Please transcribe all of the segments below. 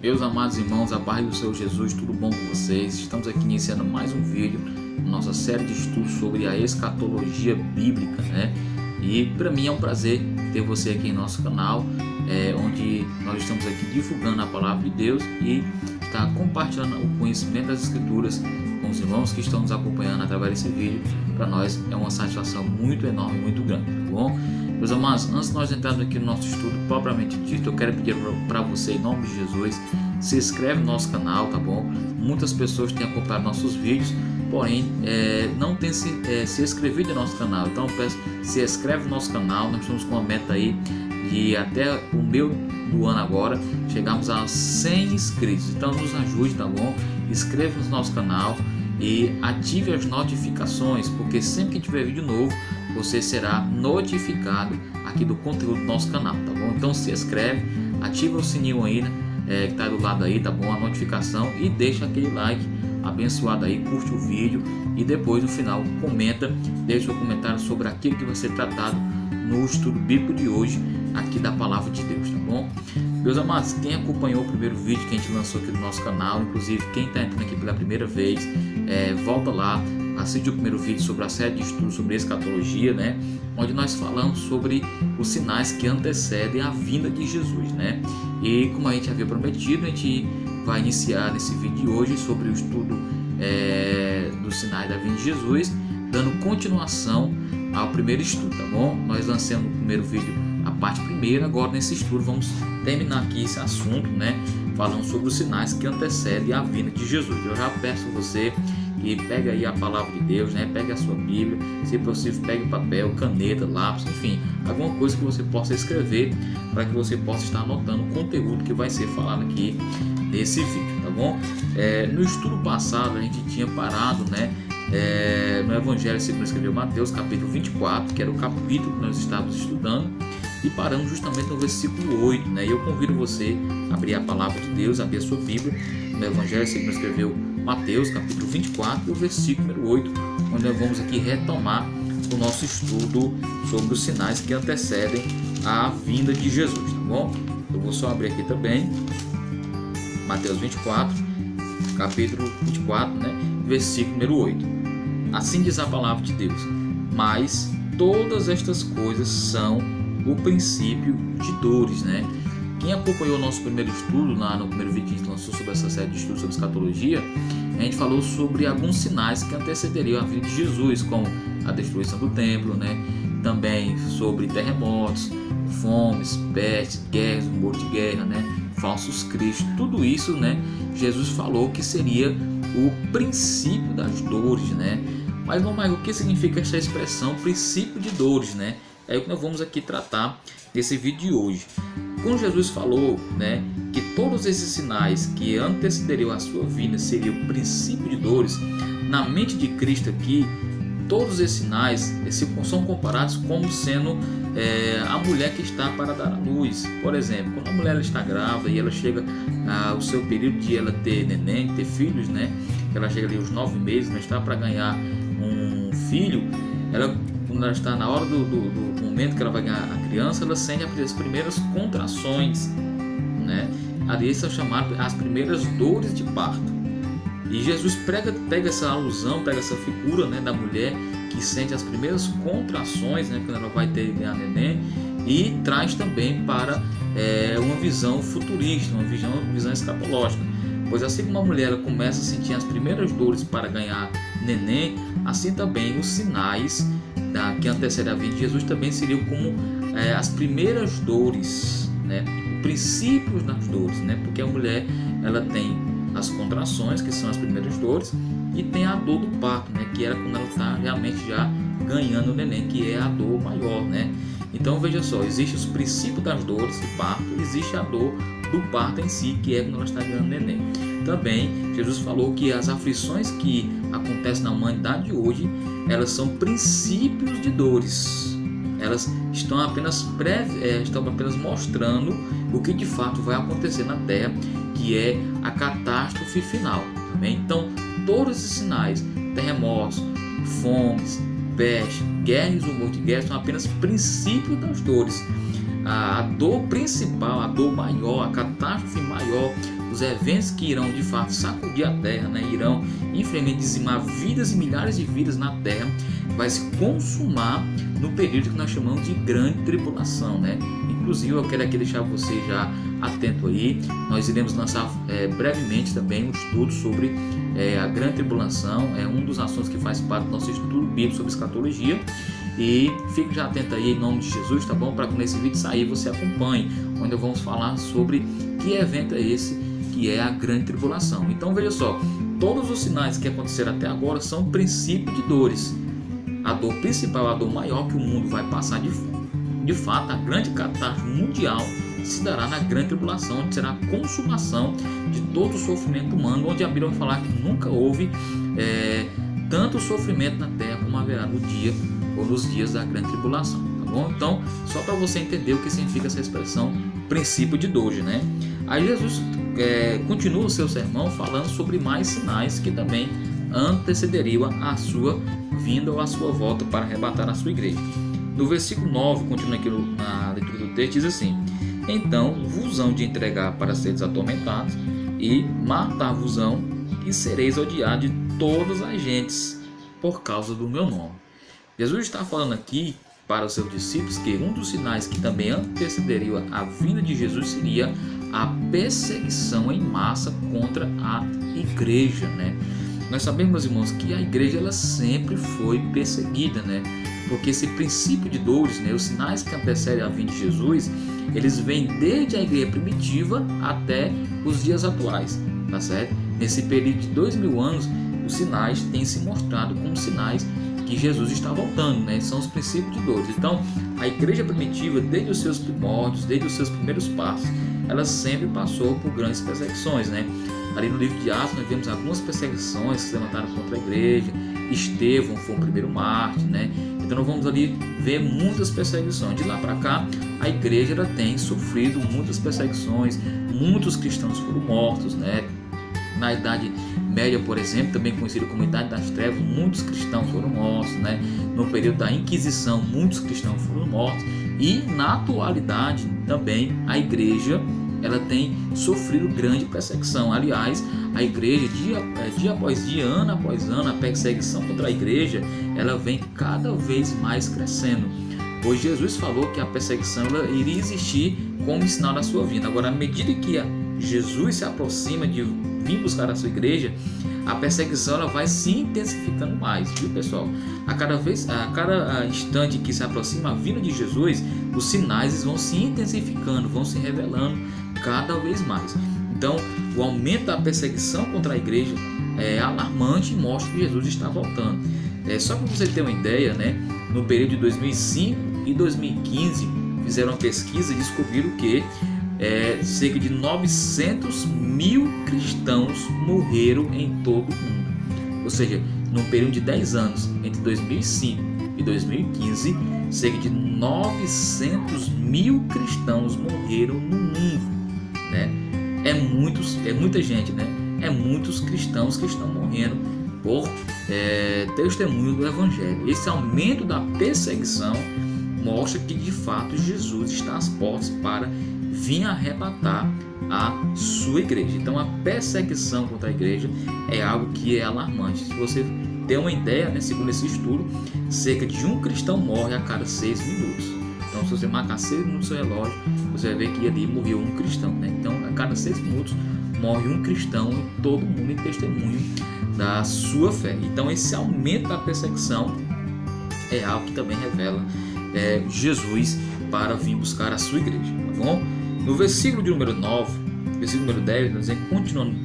Meus amados irmãos, a paz do Senhor Jesus, tudo bom com vocês? Estamos aqui iniciando mais um vídeo na nossa série de estudos sobre a escatologia bíblica, né? E para mim é um prazer ter você aqui em nosso canal, onde nós estamos aqui divulgando a palavra de Deus e está compartilhando o conhecimento das Escrituras com os irmãos que estão nos acompanhando através desse vídeo. Para nós é uma satisfação muito enorme, muito grande, tá bom? Meus amados, antes de nós entrarmos aqui no nosso estudo propriamente dito, eu quero pedir para você, em nome de Jesus, se inscreve no nosso canal, tá bom? Muitas pessoas têm acompanhado nossos vídeos, porém não tem se inscrevido no nosso canal. Então eu peço, se inscreve no nosso canal. Nós estamos com uma meta aí de até o meio do ano agora chegarmos a 100 inscritos. Então nos ajude, tá bom? Inscreva-se no nosso canal e ative as notificações, porque sempre que tiver vídeo novo você será notificado aqui do conteúdo do nosso canal, tá bom? Então se inscreve, ativa o sininho aí, né, que tá do lado aí, tá bom? A notificação, e deixa aquele like abençoado aí, curte o vídeo e depois no final comenta, deixa o comentário sobre aquilo que vai ser tratado no estudo bíblico de hoje aqui da palavra de Deus, tá bom? Meus amados, quem acompanhou o primeiro vídeo que a gente lançou aqui no nosso canal, inclusive quem está entrando aqui pela primeira vez, volta lá, assiste o primeiro vídeo sobre a série de estudos sobre escatologia, né? Onde nós falamos sobre os sinais que antecedem a vinda de Jesus, né? E como a gente havia prometido, a gente vai iniciar nesse vídeo de hoje sobre o estudo dos sinais da vinda de Jesus, dando continuação ao primeiro estudo, tá bom? Nós lançamos no primeiro vídeo a parte primeira, agora nesse estudo vamos terminar aqui esse assunto, né? Falando sobre os sinais que antecedem a vinda de Jesus. Eu já peço a você que pegue aí a palavra de Deus, né? Pegue a sua Bíblia, se possível pegue papel, caneta, lápis, enfim, alguma coisa que você possa escrever para que você possa estar anotando o conteúdo que vai ser falado aqui nesse vídeo, tá bom? No estudo passado a gente tinha parado, né? No Evangelho segundo escreveu Mateus, capítulo 24, que era o capítulo que nós estávamos estudando, e paramos justamente no versículo 8, né? E eu convido você a abrir a palavra de Deus, abrir a sua Bíblia no Evangelho segundo escreveu Mateus, capítulo 24, o versículo número 8, onde nós vamos aqui retomar o nosso estudo sobre os sinais que antecedem a vinda de Jesus, tá bom? Eu vou só abrir aqui também Mateus 24, capítulo 24, né? Versículo número 8. Assim diz a palavra de Deus: mas todas estas coisas são o princípio de dores, né? Quem acompanhou o nosso primeiro estudo, lá no primeiro vídeo que a gente lançou sobre essa série de estudos sobre escatologia, a gente falou sobre alguns sinais que antecederiam a vinda de Jesus, como a destruição do templo, né? Também sobre terremotos, fomes, pestes, guerras, rumor de guerra, né? Falsos cristos, tudo isso, né? Jesus falou que seria o princípio das dores, né? Mas, mas o que significa essa expressão princípio de dores, né? É o que nós vamos aqui tratar nesse vídeo de hoje. Quando Jesus falou, né, que todos esses sinais que antecederiam a sua vinda seriam o princípio de dores, na mente de Cristo aqui, todos esses sinais são comparados como sendo a mulher que está para dar à luz. Por exemplo, quando a mulher ela está grávida e ela chega ao seu período de ela ter neném, ter filhos, né? Ela chega ali aos 9 meses, não está para ganhar um filho, quando ela está na hora do momento que ela vai ganhar a criança, ela sente as primeiras contrações, né? Ali são chamadas as primeiras dores de parto. E Jesus pega essa alusão, pega essa figura, né, da mulher que sente as primeiras contrações, né, quando ela vai ter a neném, e traz também para uma visão futurista, uma visão escatológica. Pois assim como a mulher ela começa a sentir as primeiras dores para ganhar neném, assim também os sinais que antecedem a vinda de Jesus também seriam como as primeiras dores, né, o princípio das dores, né, porque a mulher ela tem as contrações, que são as primeiras dores, e tem a dor do parto, né, que era quando ela está realmente já ganhando o neném, que é a dor maior, né? Então veja só, existe os princípios das dores de parto, existe a dor do parto em si, que é quando ela está ganhando o neném. Também Jesus falou que as aflições que acontecem na humanidade de hoje, elas são princípios de dores. Elas estão apenas mostrando o que de fato vai acontecer na Terra, que é a catástrofe final. Também. Então, todos esses sinais, terremotos, fomes, peste, guerras, rumor de guerra, são apenas princípios das dores. A dor principal, a dor maior, a catástrofe maior, os eventos que irão de fato sacudir a terra, né, irão infelizmente dizimar vidas e milhares de vidas na terra, vai se consumar no período que nós chamamos de grande tribulação, né? Inclusive eu quero aqui deixar você já atento aí, nós iremos lançar brevemente também um estudo sobre a grande tribulação, é um dos assuntos que faz parte do nosso estudo bíblico sobre escatologia, e fique já atento aí em nome de Jesus, tá bom? Para quando esse vídeo sair você acompanhe, onde vamos falar sobre que evento é esse, que é a grande tribulação. Então veja só, todos os sinais que aconteceram até agora são princípio de dores. A dor principal, a dor maior que o mundo vai passar de fato, a grande catástrofe mundial se dará na grande tribulação, onde será a consumação de todo o sofrimento humano, onde a Bíblia vai falar que nunca houve tanto sofrimento na terra como haverá no dia ou nos dias da grande tribulação, tá bom? Então, só para você entender o que significa essa expressão princípio de dores, né? Aí Jesus continua o seu sermão falando sobre mais sinais que também antecederiam a sua vinda ou a sua volta para arrebatar a sua igreja. No versículo 9, continua aqui na leitura do texto, diz assim: então vos hão de entregar para seres atormentados e matar-vos-ão, e sereis odiados de todas as gentes por causa do meu nome. Jesus está falando aqui para os seus discípulos que um dos sinais que também antecederiam a vinda de Jesus seria a perseguição em massa contra a igreja, né? Nós sabemos, irmãos, que a igreja ela sempre foi perseguida, né? Porque esse princípio de dores, né, os sinais que antecedem a vinda de Jesus, eles vêm desde a igreja primitiva até os dias atuais, tá certo? Nesse período de 2000 anos, os sinais têm se mostrado como sinais que Jesus está voltando, né? São os princípios de dores. Então, a igreja primitiva, desde os seus primórdios, desde os seus primeiros passos, ela sempre passou por grandes perseguições, né? Ali no livro de Atos nós vemos algumas perseguições que se levantaram contra a igreja. Estevão foi o primeiro mártir, né? Então nós vamos ali ver muitas perseguições. De lá para cá, a igreja ela tem sofrido muitas perseguições, muitos cristãos foram mortos, né? Na Idade Média, por exemplo, também conhecida como Idade das Trevas, muitos cristãos foram mortos, né? No período da Inquisição, muitos cristãos foram mortos. E na atualidade também a igreja ela tem sofrido grande perseguição. Aliás, a igreja dia após dia, ano após ano, a perseguição contra a igreja ela vem cada vez mais crescendo. Pois Jesus falou que a perseguição ela iria existir como sinal da sua vinda. Agora, à medida que Jesus se aproxima de vir buscar a sua igreja, a perseguição ela vai se intensificando mais, viu, pessoal? A cada instante que se aproxima a vinda de Jesus, os sinais vão se intensificando, vão se revelando cada vez mais. Então, o aumento da perseguição contra a igreja é alarmante e mostra que Jesus está voltando. Só para você ter uma ideia, né? No período de 2005 e 2015, fizeram uma pesquisa e descobriram que cerca de 900 mil cristãos morreram em todo o mundo. Ou seja, num período de 10 anos, entre 2005 e 2015, cerca de 900 mil cristãos morreram no mundo, né? É muita gente, né? É muitos cristãos que estão morrendo por testemunho do Evangelho. Esse aumento da perseguição mostra que de fato Jesus está às portas para vir arrebatar a sua igreja. Então a perseguição contra a igreja é algo que é alarmante. Se você ter uma ideia, né, segundo esse estudo, cerca de um cristão morre a cada 6 minutos. Então se você marcar 6 minutos no seu relógio, você vai ver que ali morreu um cristão, né? Então a cada 6 minutos morre um cristão e todo mundo em testemunho da sua fé. Então esse aumento da perseguição é algo que também revela Jesus para vir buscar a sua igreja, tá bom? No versículo de número 9, versículo número 10, nós continuando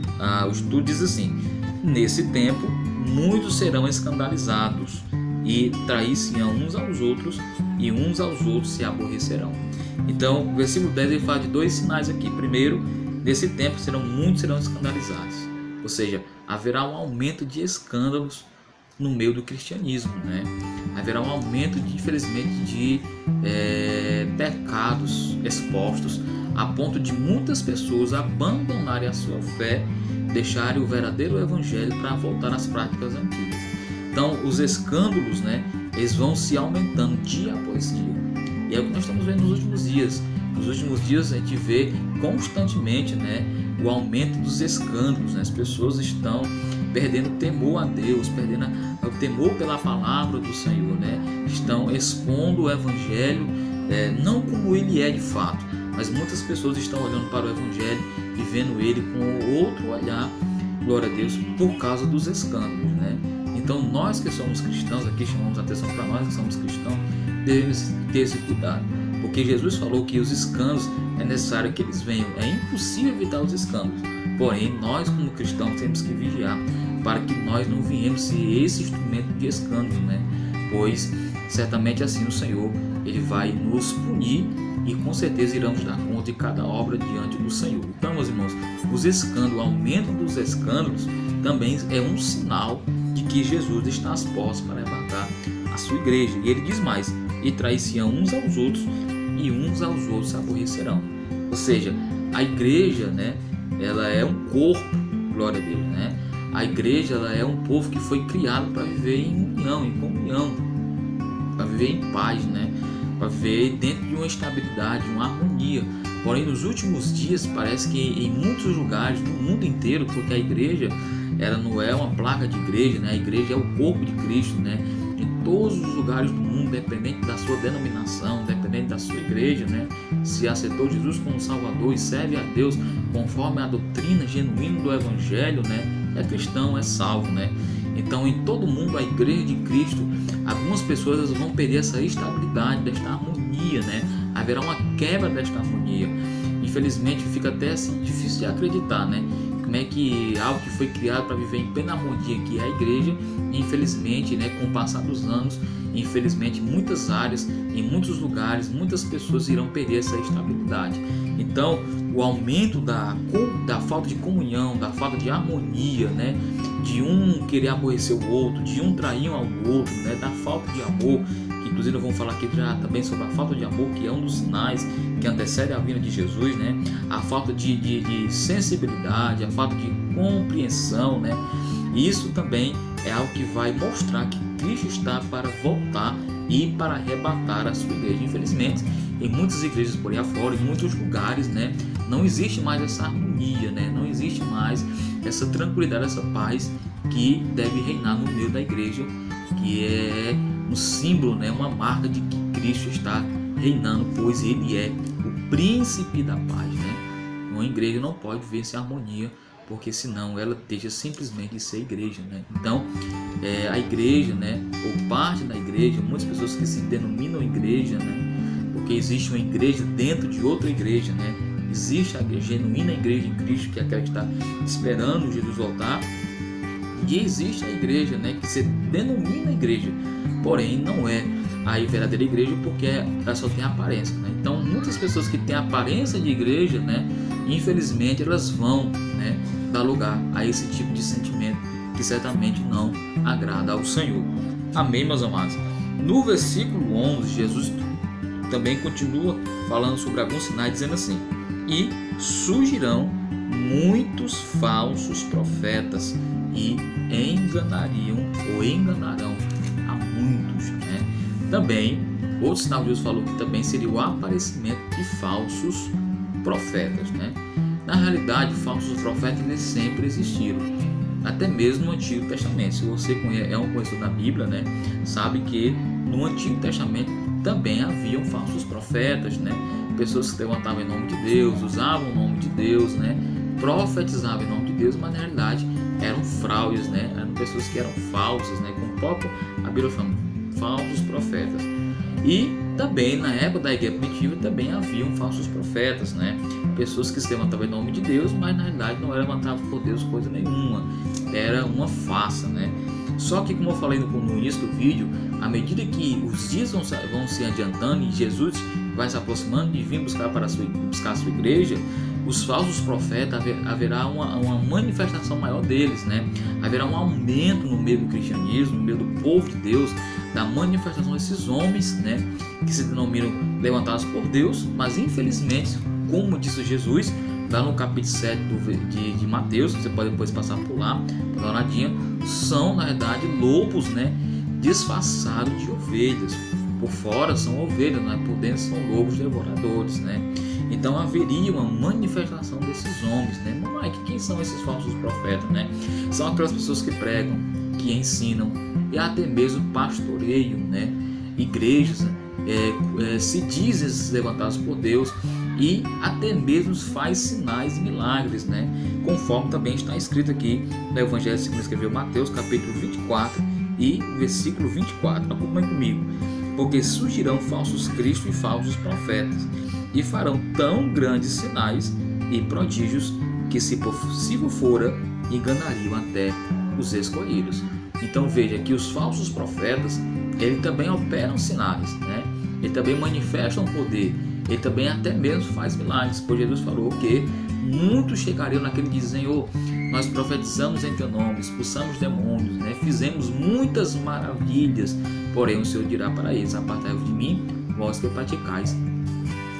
o estudo, diz assim: nesse tempo muitos serão escandalizados e trair-se-ão uns aos outros, e uns aos outros se aborrecerão. Então, o versículo 10 ele fala de 2 sinais aqui. Primeiro, nesse tempo muitos serão escandalizados, ou seja, haverá um aumento de escândalos no meio do cristianismo, né? Haverá um aumento, infelizmente, de pecados expostos, a ponto de muitas pessoas abandonarem a sua fé, deixarem o verdadeiro evangelho para voltar às práticas antigas. Então, os escândalos, né, eles vão se aumentando dia após dia. E é o que nós estamos vendo nos últimos dias. Nos últimos dias a gente vê constantemente, né, o aumento dos escândalos, né? As pessoas estão perdendo temor a Deus, perdendo o temor pela palavra do Senhor, né? Estão expondo o Evangelho não como ele é de fato, mas muitas pessoas estão olhando para o Evangelho e vendo ele com outro olhar, glória a Deus, por causa dos escândalos, né? Então nós que somos cristãos, aqui chamamos a atenção para nós que somos cristãos, devemos ter esse cuidado, porque Jesus falou que os escândalos é necessário que eles venham, é impossível evitar os escândalos, porém nós como cristãos temos que vigiar para que nós não venhamos ser esse instrumento de escândalo, né? Pois certamente assim o Senhor ele vai nos punir e com certeza iremos dar conta de cada obra diante do Senhor. Então, meus irmãos, os escândalos, o aumento dos escândalos também é um sinal de que Jesus está às portas para arrebatar a sua igreja. E ele diz mais: e trair-se-ão uns aos outros, e uns aos outros se aborrecerão. Ou seja, a igreja, né, ela é um corpo, glória a Deus, né? A igreja ela é um povo que foi criado para viver em união, em comunhão, para viver em paz, né? Para viver dentro de uma estabilidade, uma harmonia. Porém, nos últimos dias, parece que em muitos lugares do mundo inteiro, porque a igreja ela não é uma placa de igreja, né? A igreja é o corpo de Cristo, né? Em todos os lugares do mundo, independente da sua denominação, independente da sua igreja, né? Se aceitou Jesus como Salvador e serve a Deus conforme a doutrina genuína do Evangelho, né? É cristão, é salvo, né? Então, em todo mundo, a igreja de Cristo, algumas pessoas vão perder essa estabilidade, desta harmonia, né? Haverá uma quebra desta harmonia. Infelizmente, fica até assim difícil de acreditar, né? Como é que algo que foi criado para viver em plena harmonia, que é a igreja, infelizmente, né, com o passar dos anos, infelizmente, muitas áreas, em muitos lugares, muitas pessoas irão perder essa estabilidade. Então, o aumento da falta de comunhão, da falta de harmonia, né, de um querer aborrecer o outro, de um trair ao outro, né, da falta de amor, que inclusive vamos falar aqui já também sobre a falta de amor, que é um dos sinais que antecede a vinda de Jesus, né, a falta de sensibilidade, a falta de compreensão, né, isso também é algo que vai mostrar que Cristo está para voltar e para arrebatar a sua igreja. Infelizmente, em muitas igrejas por aí afora, em muitos lugares, né, não existe mais essa harmonia, né, não existe mais essa tranquilidade, essa paz que deve reinar no meio da igreja, que é um símbolo, né, uma marca de que Cristo está reinando, pois Ele é o príncipe da paz, né? Uma igreja não pode viver sem harmonia, porque senão ela deixa simplesmente de ser igreja, né? Então, a igreja, né, ou parte da igreja, muitas pessoas que se denominam igreja, né, porque existe uma igreja dentro de outra igreja, né? Existe a genuína igreja em Cristo, que é aquela que está esperando Jesus voltar, e existe a igreja, né, que se denomina igreja, porém não é a verdadeira igreja, porque ela só tem aparência, né? Então, muitas pessoas que têm aparência de igreja, né, infelizmente elas vão, né, dar lugar a esse tipo de sentimento que certamente não agrada ao Senhor. Amém, meus amados? No versículo 11, Jesus também continua falando sobre alguns sinais, dizendo assim: e surgirão muitos falsos profetas e enganariam ou enganarão a muitos, né? Também, outro sinal que Jesus falou que também seria o aparecimento de falsos profetas, né? Na realidade, falsos profetas eles sempre existiram, até mesmo no Antigo Testamento. Se você é um conhecedor da Bíblia, né, sabe que no Antigo Testamento também haviam falsos profetas, né? Pessoas que levantavam em nome de Deus, usavam o nome de Deus, né? Profetizavam em nome de Deus, mas na realidade eram fraudes, né? Eram pessoas que eram falsas, né? Como o próprio a Bíblia fala, falsos profetas. E também na época da igreja primitiva também haviam falsos profetas, né? Pessoas que se levantavam em nome de Deus, mas na realidade não era levantadas por Deus coisa nenhuma, era uma farsa, né? Só que, como eu falei no início do vídeo, à medida que os dias vão se adiantando e Jesus vai se aproximando de vir buscar a sua igreja, os falsos profetas, haverá uma manifestação maior deles, né? Haverá um aumento no meio do cristianismo, no meio do povo de Deus, da manifestação desses homens, né, que se denominam levantados por Deus, mas infelizmente, como disse Jesus, lá no capítulo 7 de Mateus, você pode depois passar por lá, dar uma olhadinha, são na verdade lobos, né, disfarçados de ovelhas. Por fora são ovelhas, né? Por dentro são lobos devoradores, né? Então haveria uma manifestação desses homens, né? Mas quem são esses falsos profetas, né? São aquelas pessoas que pregam, que ensinam e até mesmo pastoreiam, né? Igrejas, se dizem levantados por Deus e até mesmo faz sinais e milagres, né? Conforme também está escrito aqui no Evangelho segundo escreveu Mateus, capítulo 24 e versículo 24. Acompanhe comigo. Porque surgirão falsos cristos e falsos profetas e farão tão grandes sinais e prodígios que, se possível fora, enganariam até os escolhidos. Então veja que os falsos profetas, eles também operam sinais, né? Ele também manifestam poder, ele também até mesmo faz milagres, pois Jesus falou que muitos chegariam naquele dia dizendo: Senhor, nós profetizamos em teu nome, expulsamos demônios, né? Fizemos muitas maravilhas, porém o Senhor dirá para eles: apartai-vos de mim, vós que praticais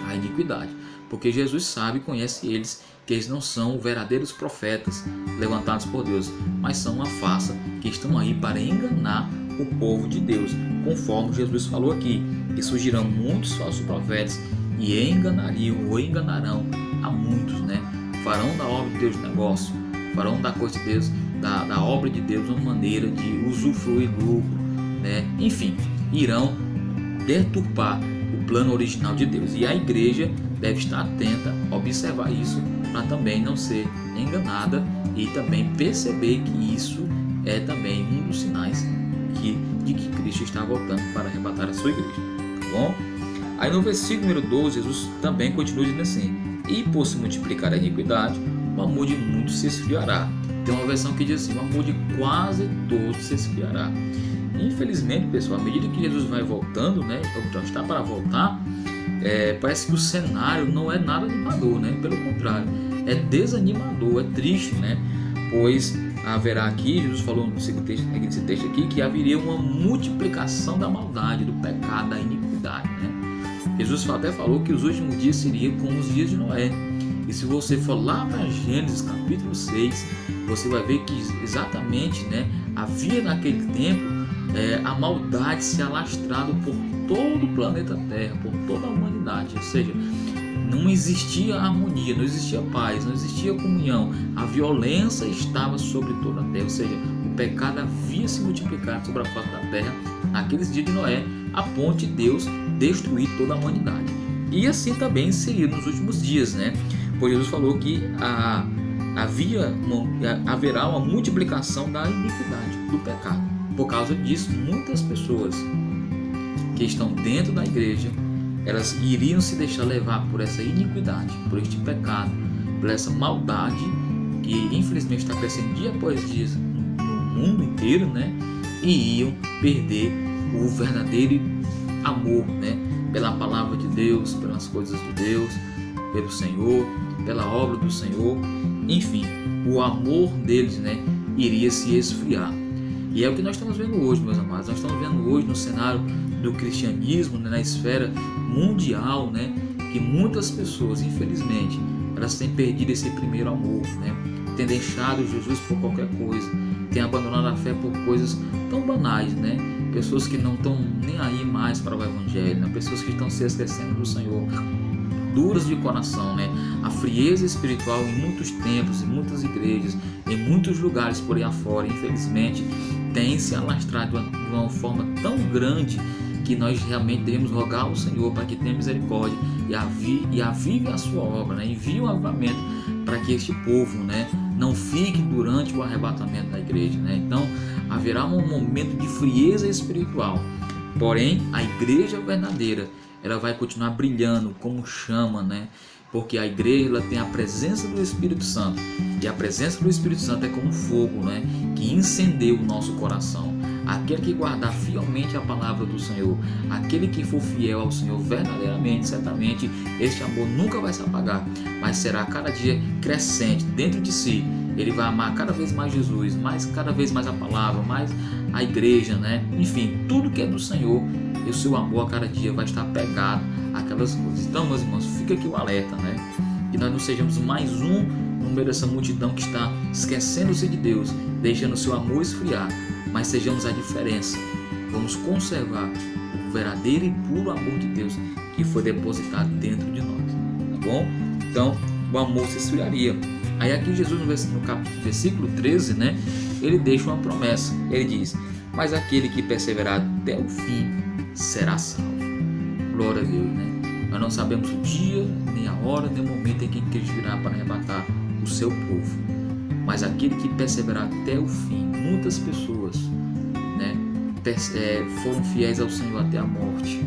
a iniquidade. Porque Jesus sabe e conhece eles, que eles não são verdadeiros profetas levantados por Deus, mas são uma farsa que estão aí para enganar o povo de Deus, conforme Jesus falou aqui, que surgirão muitos falsos profetas e enganariam ou enganarão a muitos, né? Farão da obra de Deus negócio, farão da coisa de Deus, da obra de Deus uma maneira de usufruir lucro, né? Enfim, irão deturpar o plano original de Deus, e a igreja deve estar atenta, observar isso, para também não ser enganada e também perceber que isso é também um dos sinais de que Cristo está voltando para arrebatar a sua igreja, tá bom? Aí no versículo número 12, Jesus também continua dizendo assim: e por se multiplicar a iniquidade, o amor de muitos se esfriará. Tem uma versão que diz assim: o amor de quase todos se esfriará. Infelizmente, pessoal, à medida que Jesus vai voltando, né, então está para voltar, parece que o cenário não é nada animador, né? Pelo contrário, é desanimador, é triste, né? Pois haverá aqui, Jesus falou nesse texto aqui, que haveria uma multiplicação da maldade, do pecado, da iniquidade, né? Jesus até falou que os últimos dias seriam como os dias de Noé. E se você for lá para Gênesis capítulo 6, você vai ver que exatamente, né, havia naquele tempo a maldade se alastrado por todo o planeta Terra, por toda a humanidade. Ou seja, não existia harmonia, não existia paz, não existia comunhão. A violência estava sobre toda a terra, ou seja, o pecado havia se multiplicado sobre a face da terra naqueles dias de Noé, a ponto de Deus destruir toda a humanidade. E assim também seria nos últimos dias, né? Pois Jesus falou que haverá uma multiplicação da iniquidade, do pecado. Por causa disso, muitas pessoas que estão dentro da igreja, elas iriam se deixar levar por essa iniquidade, por este pecado, por essa maldade que infelizmente está crescendo dia após dia no mundo inteiro, né? E iam perder o verdadeiro amor, né? Pela palavra de Deus, pelas coisas de Deus, pelo Senhor, pela obra do Senhor. Enfim, o amor deles, né, iria se esfriar. E é o que nós estamos vendo hoje, meus amados. Nós estamos vendo hoje no cenário do cristianismo, né, na esfera mundial, né, que muitas pessoas, infelizmente, elas têm perdido esse primeiro amor, né, têm deixado Jesus por qualquer coisa, têm abandonado a fé por coisas tão banais, né, pessoas que não estão nem aí mais para o Evangelho, né, pessoas que estão se esquecendo do Senhor, duras de coração, né? A frieza espiritual em muitos templos, em muitas igrejas, em muitos lugares por aí afora, infelizmente, tem se alastrado de uma forma tão grande que nós realmente devemos rogar ao Senhor para que tenha misericórdia e avive a sua obra, né? Envie um avivamento para que este povo, né, não fique durante o arrebatamento da igreja, né? Então haverá um momento de frieza espiritual, porém a igreja verdadeira, ela vai continuar brilhando como chama, né? Porque a igreja, ela tem a presença do Espírito Santo, e a presença do Espírito Santo é como fogo, né, que incendeia o nosso coração. Aquele que guardar fielmente a palavra do Senhor, aquele que for fiel ao Senhor verdadeiramente, certamente este amor nunca vai se apagar, mas será cada dia crescente dentro de si. Ele vai amar cada vez mais Jesus, cada vez mais a palavra, mais a igreja, né? Enfim, tudo que é do Senhor, e o seu amor a cada dia vai estar pegado àquelas coisas. Então, meus irmãos, fica aqui o alerta, né? Que nós não sejamos mais um no meio dessa multidão que está esquecendo-se de Deus, deixando o seu amor esfriar, mas sejamos a diferença. Vamos conservar o verdadeiro e puro amor de Deus que foi depositado dentro de nós, tá bom? Então, o amor se esfriaria. Aí aqui Jesus no versículo 13, né, ele deixa uma promessa. Ele diz: mas aquele que perseverar até o fim será salvo. Glória a Deus, né? Nós não sabemos o dia, nem a hora, nem o momento em que Cristo virá para arrebatar o seu povo. Mas aquele que perseverar até o fim, muitas pessoas, né, foram fiéis ao Senhor até a morte.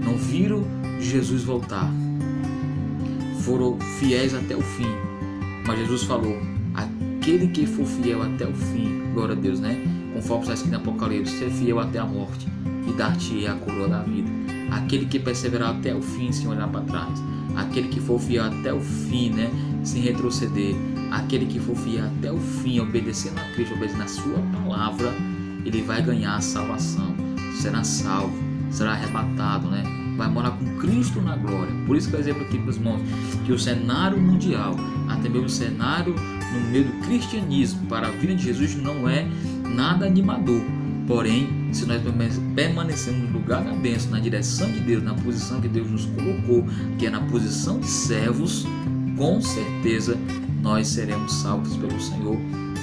Não viram Jesus voltar. Foram fiéis até o fim. Mas Jesus falou: aquele que for fiel até o fim, glória a Deus, né? Conforme está escrito no Apocalipse, ser fiel até a morte e dar-te a coroa da vida. Aquele que perseverar até o fim sem olhar para trás. Aquele que for fiel até o fim, né, sem retroceder. Aquele que for fiel até o fim, obedecendo a Cristo, obedecendo a sua palavra, ele vai ganhar a salvação. Será salvo, será arrebatado, né? Vai morar com Cristo na glória. Por isso que eu exemplo aqui, meus irmãos, que o cenário mundial, até mesmo o cenário no meio do cristianismo para a vida de Jesus não é nada animador. Porém, se nós permanecemos no lugar da bênção, na direção de Deus, na posição que Deus nos colocou, que é na posição de servos, com certeza nós seremos salvos pelo Senhor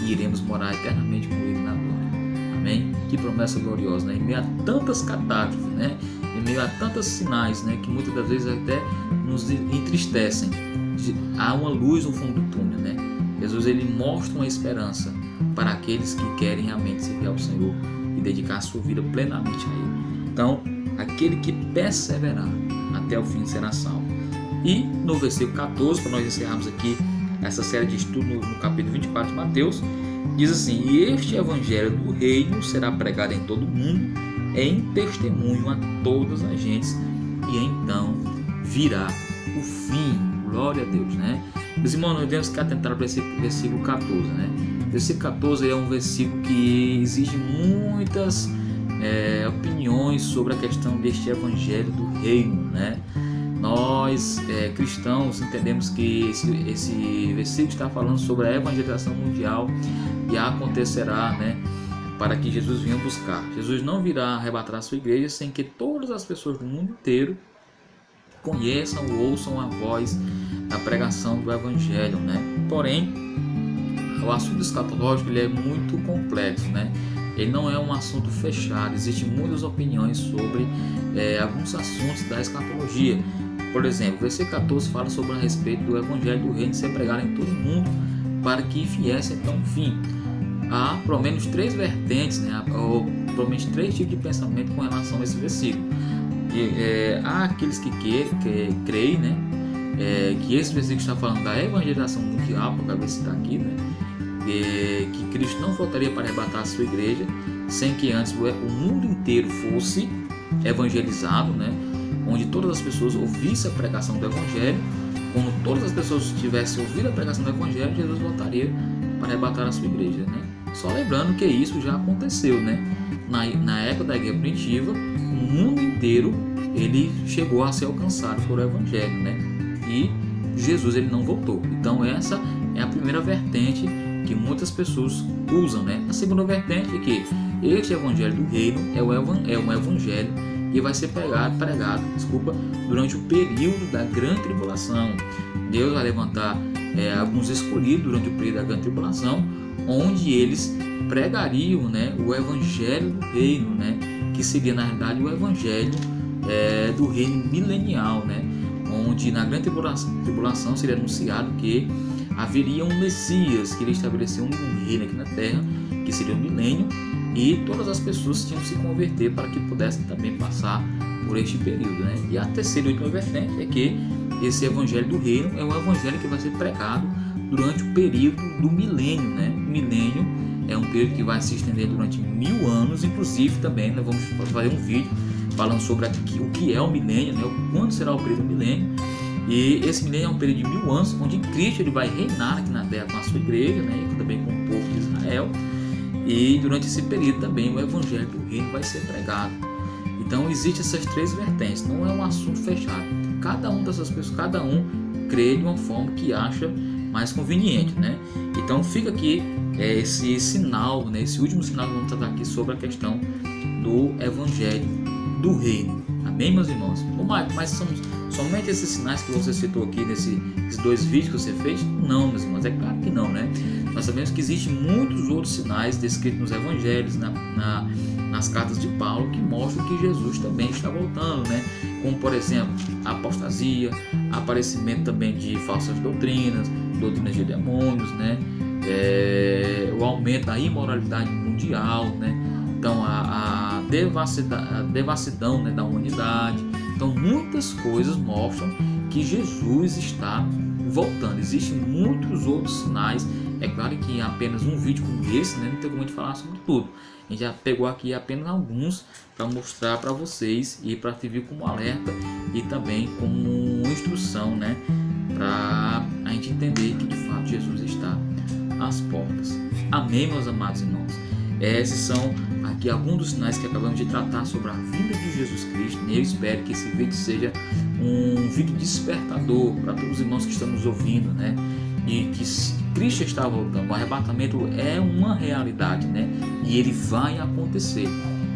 e iremos morar eternamente com Ele na glória. Amém? Que promessa gloriosa, né? Em meio a tantas catástrofes, né? Em meio a tantos sinais, né, que muitas das vezes até nos entristecem, há uma luz no fundo do túnel, né? Jesus, ele mostra uma esperança para aqueles que querem realmente servir ao Senhor e dedicar a sua vida plenamente a Ele. Então, aquele que perseverar até o fim será salvo. E no versículo 14, para nós encerrarmos aqui essa série de estudo no capítulo 24 de Mateus, diz assim: e este evangelho do reino será pregado em todo o mundo, em testemunho a todas as gentes, e então virá o fim. Glória a Deus, né? Meus irmãos, nós temos que atentar para esse versículo 14, né? O versículo 14 é um versículo que exige muitas opiniões sobre a questão deste evangelho do reino, né? Nós, cristãos, entendemos que esse versículo está falando sobre a evangelização mundial e acontecerá, né, para que Jesus venha buscar. Jesus não virá arrebatar a sua igreja sem que todas as pessoas do mundo inteiro conheçam ou ouçam a voz da pregação do evangelho, né? Porém, o assunto escatológico ele é muito complexo, né? Ele não é um assunto fechado, existem muitas opiniões sobre alguns assuntos da escatologia. Por exemplo, o versículo 14 fala sobre a respeito do evangelho do reino ser pregado em todo o mundo para que viesse então o fim. Há pelo menos três vertentes, né? Ou pelo menos três tipos de pensamento com relação a esse versículo. Há aqueles que creem, né, que esse versículo está falando da evangelização mundial, porque vai citar aqui, né, que Cristo não voltaria para arrebatar a sua igreja sem que antes o mundo inteiro fosse evangelizado, né, onde todas as pessoas ouvissem a pregação do evangelho. Quando todas as pessoas tivessem ouvido a pregação do evangelho, Jesus voltaria para arrebatar a sua igreja, né? Só lembrando que isso já aconteceu, né? Na época da guerra primitiva, o mundo inteiro ele chegou a ser alcançado por o evangelho, né? E Jesus ele não voltou. Então essa é a primeira vertente que muitas pessoas usam, né? A segunda vertente é que este evangelho do reino é um evangelho que vai ser pregado durante o período da grande tribulação. Deus vai levantar alguns escolhidos durante o período da grande tribulação, onde eles pregariam, né, o evangelho do reino, né, que seria na realidade o evangelho do reino milenial, né, onde na grande tribulação seria anunciado que haveria um Messias que iria estabelecer um reino aqui na terra, que seria o milênio, e todas as pessoas tinham que se converter para que pudessem também passar por este período, né? E a terceira e última vertente é que esse evangelho do reino é um evangelho que vai ser pregado durante o período do milênio, né? O milênio é um período que vai se estender durante 1000 anos, inclusive também nós vamos fazer um vídeo falando sobre o que é o milênio, né? Quando será o período do milênio. E esse milênio é um período de 1000 anos, onde Cristo ele vai reinar aqui na terra com a sua igreja, né? E também com o povo de Israel. E durante esse período também o evangelho do reino vai ser pregado. Então existem essas três vertentes, não é um assunto fechado. Cada um dessas pessoas, cada um crê de uma forma que acha mais conveniente, né? Então fica aqui esse sinal, né? Esse último sinal que vamos tratar aqui sobre a questão do evangelho do reino. Amém, meus irmãos? Ô Marcos, mas são somente esses sinais que você citou aqui nesses 2 vídeos que você fez? Não, meus irmãos, é claro que não, né? Nós sabemos que existem muitos outros sinais descritos nos evangelhos, nas cartas de Paulo, que mostram que Jesus também está voltando, né? Como, por exemplo, a apostasia, aparecimento também de falsas doutrinas de demônios, né? O aumento da imoralidade mundial, né? Então, a devassidão, né, da humanidade. Então, muitas coisas mostram que Jesus está voltando. Existem muitos outros sinais. É claro que em apenas um vídeo como esse, né, não tem como a gente falar sobre tudo. A gente já pegou aqui apenas alguns para mostrar para vocês e para servir como alerta e também como instrução, né, para a gente entender que de fato Jesus está às portas. Amém, meus amados irmãos? Esses são aqui alguns dos sinais que acabamos de tratar sobre a vinda de Jesus Cristo. E eu espero que esse vídeo seja um vídeo despertador para todos os irmãos que estão nos ouvindo, né? E que Cristo está voltando. O arrebatamento é uma realidade, né? E ele vai acontecer.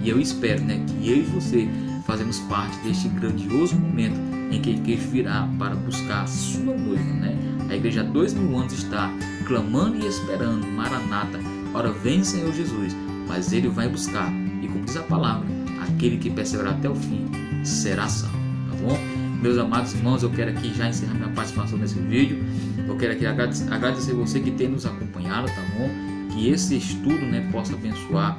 E eu espero, né, que eu e você fazemos parte deste grandioso momento em que Cristo virá para buscar a sua noiva, né? A igreja há 2000 anos está clamando e esperando, Maranata, ora vem Senhor Jesus, mas ele vai buscar, e como diz a palavra, aquele que perseverar até o fim será salvo, tá bom? Meus amados irmãos, eu quero aqui já encerrar minha participação nesse vídeo. Eu quero aqui agradecer você que tem nos acompanhado, tá bom? Que esse estudo, né, possa abençoar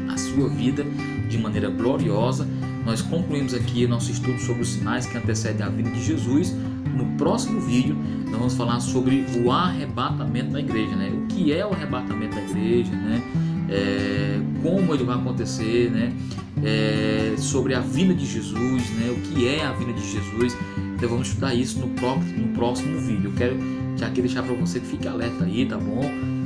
a sua vida de maneira gloriosa. Nós concluímos aqui nosso estudo sobre os sinais que antecedem a vinda de Jesus. No próximo vídeo nós vamos falar sobre o arrebatamento da igreja, né? O que é o arrebatamento da igreja, né? Como ele vai acontecer, né? Sobre a vinda de Jesus, né? O que é a vinda de Jesus. Então vamos estudar isso no próximo vídeo. Eu quero já aqui deixar para você que fique alerta aí, tá bom?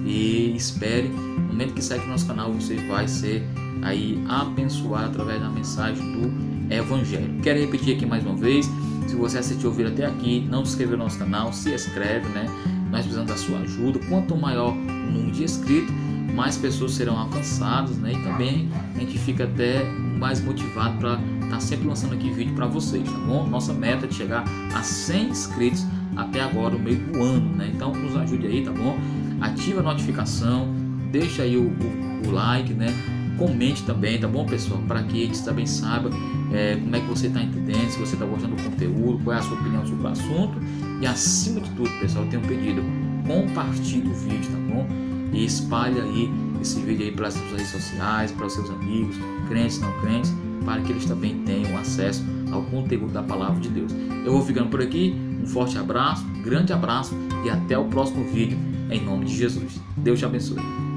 E espere, no momento que sair aqui no nosso canal, você vai ser aí abençoado através da mensagem do Evangelho. Quero repetir aqui mais uma vez. Se você assistiu o vídeo até aqui, não se inscreveu no nosso canal, se inscreve, né? Nós precisamos da sua ajuda. Quanto maior o número de inscritos, mais pessoas serão alcançadas, né? E também a gente fica até mais motivado para estar sempre lançando aqui vídeo para vocês, tá bom? Nossa meta é de chegar a 100 inscritos até agora, no meio do ano, né? Então nos ajude aí, tá bom? Ativa a notificação, deixa aí o like, né? Comente também, tá bom, pessoal? Para que a gente também saiba como é que você está entendendo, se você está gostando do conteúdo, qual é a sua opinião sobre o assunto. E acima de tudo, pessoal, eu tenho um pedido: compartilhe o vídeo, tá bom? E espalhe aí esse vídeo aí pelas suas redes sociais, para os seus amigos, crentes, não crentes, para que eles também tenham acesso ao conteúdo da palavra de Deus. Eu vou ficando por aqui, um forte abraço, um grande abraço e até o próximo vídeo, em nome de Jesus. Deus te abençoe.